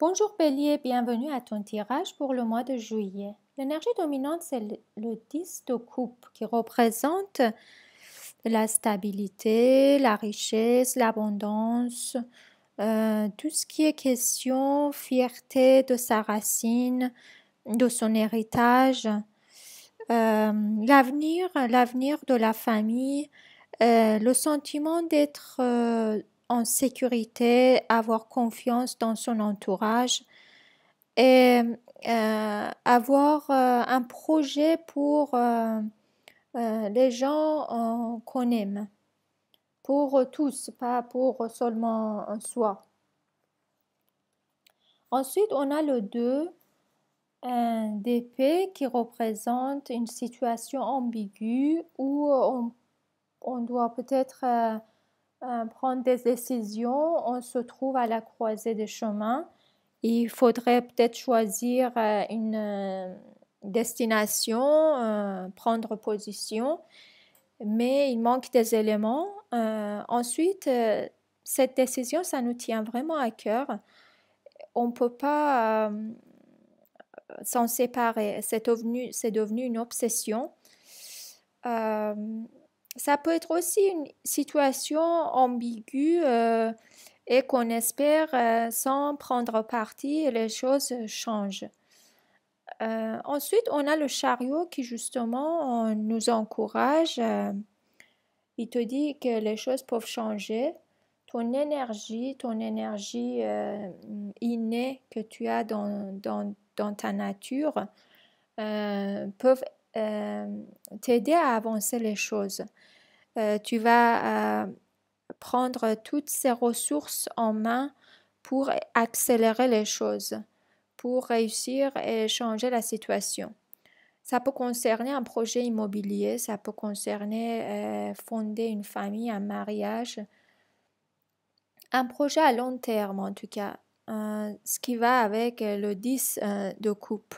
Bonjour Bélier, bienvenue à ton tirage pour le mois de juillet. L'énergie dominante, c'est le 10 de coupe qui représente la stabilité, la richesse, l'abondance, tout ce qui est question, fierté de sa racine, de son héritage, l'avenir de la famille, le sentiment d'être en sécurité, avoir confiance dans son entourage et avoir un projet pour les gens qu'on aime, pour tous, pas pour seulement soi. Ensuite, on a le 2 d'épée qui représente une situation ambiguë où on doit peut-être prendre des décisions, on se trouve à la croisée des chemins. Il faudrait peut-être choisir une destination, prendre position, mais il manque des éléments. Ensuite, cette décision, ça nous tient vraiment à cœur. On ne peut pas s'en séparer. C'est devenu une obsession. Ça peut être aussi une situation ambiguë et qu'on espère sans prendre parti, les choses changent. Ensuite, on a le chariot qui justement nous encourage. Il te dit que les choses peuvent changer. Ton énergie innée que tu as dans ta nature peuvent t'aider à avancer les choses. Tu vas prendre toutes ces ressources en main pour accélérer les choses, pour réussir et changer la situation. Ça peut concerner un projet immobilier, ça peut concerner fonder une famille, un mariage, un projet à long terme en tout cas, ce qui va avec le 10 de coupe.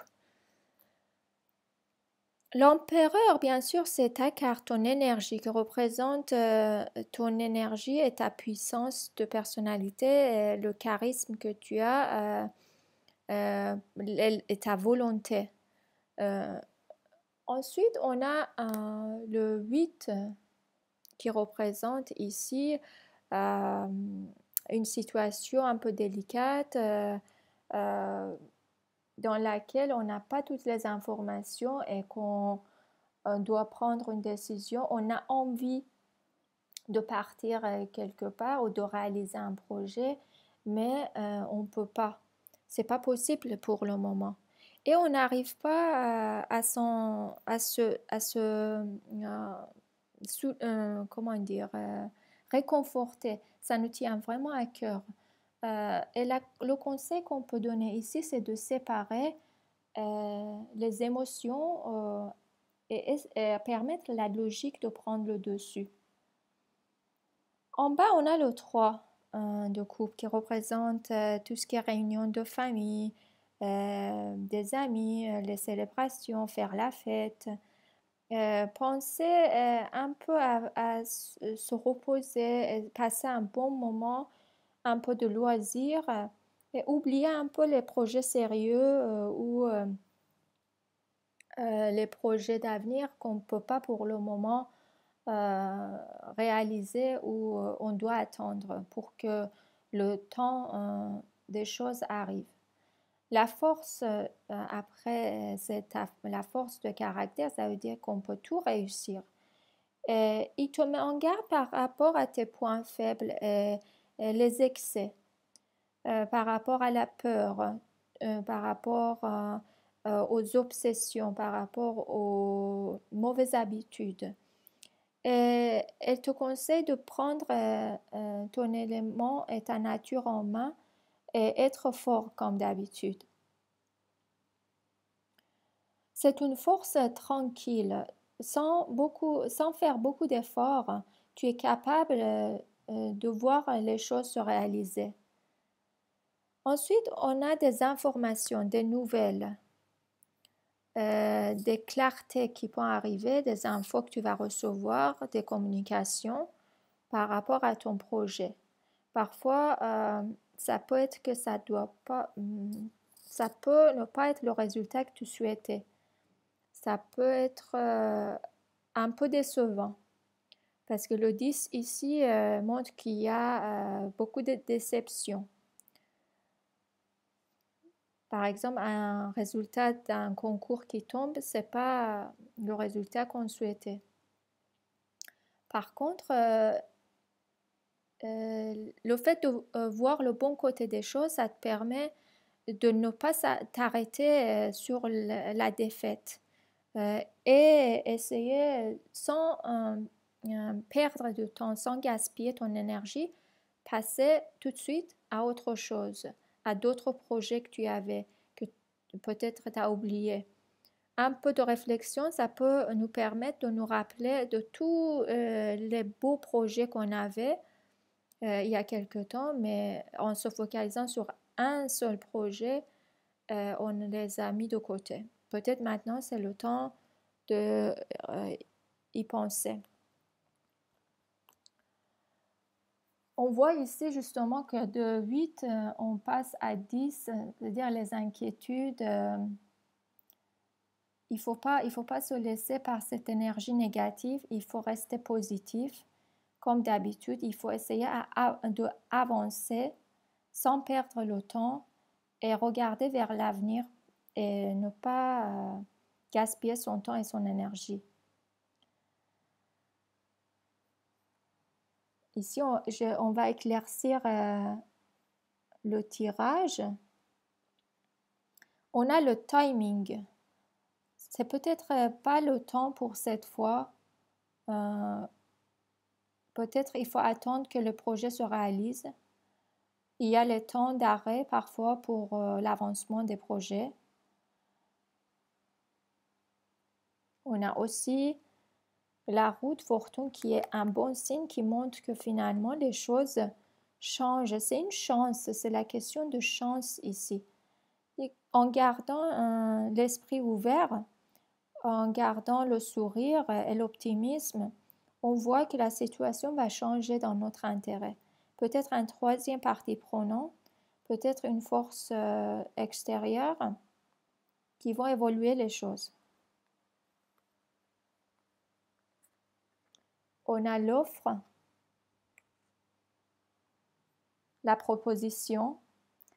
L'empereur, bien sûr, c'est ta carte, ton énergie qui représente ton énergie et ta puissance de personnalité, le charisme que tu as et ta volonté. Ensuite, on a le 8 qui représente ici une situation un peu délicate dans laquelle on n'a pas toutes les informations et qu'on doit prendre une décision. On a envie de partir quelque part ou de réaliser un projet, mais on ne peut pas. C'est pas possible pour le moment. Et on n'arrive pas comment dire, réconforter. Ça nous tient vraiment à cœur. Le conseil qu'on peut donner ici, c'est de séparer les émotions et permettre à la logique de prendre le dessus. En bas, on a le 3 de coupe qui représente tout ce qui est réunion de famille, des amis, les célébrations, faire la fête. Penser un peu à se reposer, passer un bon moment, un peu de loisir et oublier un peu les projets sérieux ou les projets d'avenir qu'on ne peut pas pour le moment réaliser ou on doit attendre pour que le temps des choses arrive. La force, après, c'est la force de caractère, ça veut dire qu'on peut tout réussir. Et il te met en garde par rapport à tes points faibles et les excès, par rapport à la peur, par rapport aux obsessions, par rapport aux mauvaises habitudes. Et elle te conseille de prendre ton élément et ta nature en main et être fort comme d'habitude. C'est une force tranquille. Sans faire beaucoup d'efforts, tu es capable de voir les choses se réaliser. Ensuite, on a des informations, des nouvelles, des clartés qui vont arriver, des infos que tu vas recevoir, des communications par rapport à ton projet. Parfois, ça peut être que ça peut ne pas être le résultat que tu souhaitais. Ça peut être un peu décevant. Parce que le 10 ici montre qu'il y a beaucoup de déceptions. Par exemple, un résultat d'un concours qui tombe, ce n'est pas le résultat qu'on souhaitait. Par contre, le fait de voir le bon côté des choses, ça te permet de ne pas t'arrêter sur la défaite et essayer sans perdre de temps, sans gaspiller ton énergie, passer tout de suite à autre chose, à d'autres projets que tu avais, que peut-être tu as oublié. Un peu de réflexion, ça peut nous permettre de nous rappeler de tous les beaux projets qu'on avait il y a quelque temps, mais en se focalisant sur un seul projet, on les a mis de côté. Peut-être maintenant, c'est le temps de y penser. On voit ici justement que de 8, on passe à 10, c'est-à-dire les inquiétudes. Il faut pas se laisser par cette énergie négative, il faut rester positif. Comme d'habitude, il faut essayer d'avancer sans perdre le temps et regarder vers l'avenir et ne pas gaspiller son temps et son énergie. Ici, on va éclaircir le tirage. On a le timing. C'est peut-être pas le temps pour cette fois. Peut-être il faut attendre que le projet se réalise. Il y a le temps d'arrêt parfois pour l'avancement des projets. On a aussi la roue de fortune qui est un bon signe qui montre que finalement les choses changent. C'est une chance, c'est la question de chance ici. Et en gardant l'esprit ouvert, en gardant le sourire et l'optimisme, on voit que la situation va changer dans notre intérêt. Peut-être un troisième parti prenant, peut-être une force extérieure qui vont évoluer les choses. On a l'offre, la proposition.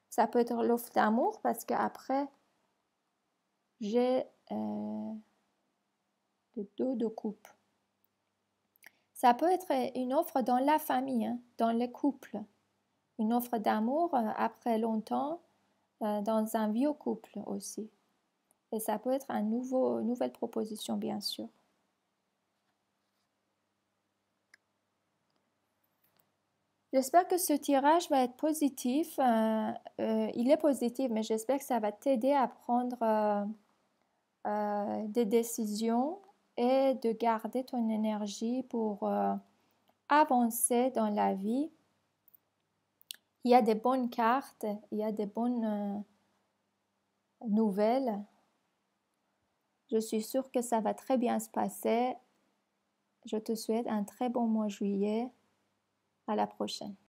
Ça peut être l'offre d'amour parce qu'après, j'ai le dos de coupe. Ça peut être une offre dans la famille, hein, dans les couples. Une offre d'amour après longtemps dans un vieux couple aussi. Et ça peut être une nouvelle proposition, bien sûr. J'espère que ce tirage va être positif. Il est positif, mais j'espère que ça va t'aider à prendre des décisions et de garder ton énergie pour avancer dans la vie. Il y a des bonnes cartes, il y a des bonnes nouvelles. Je suis sûre que ça va très bien se passer. Je te souhaite un très bon mois de juillet. À la prochaine.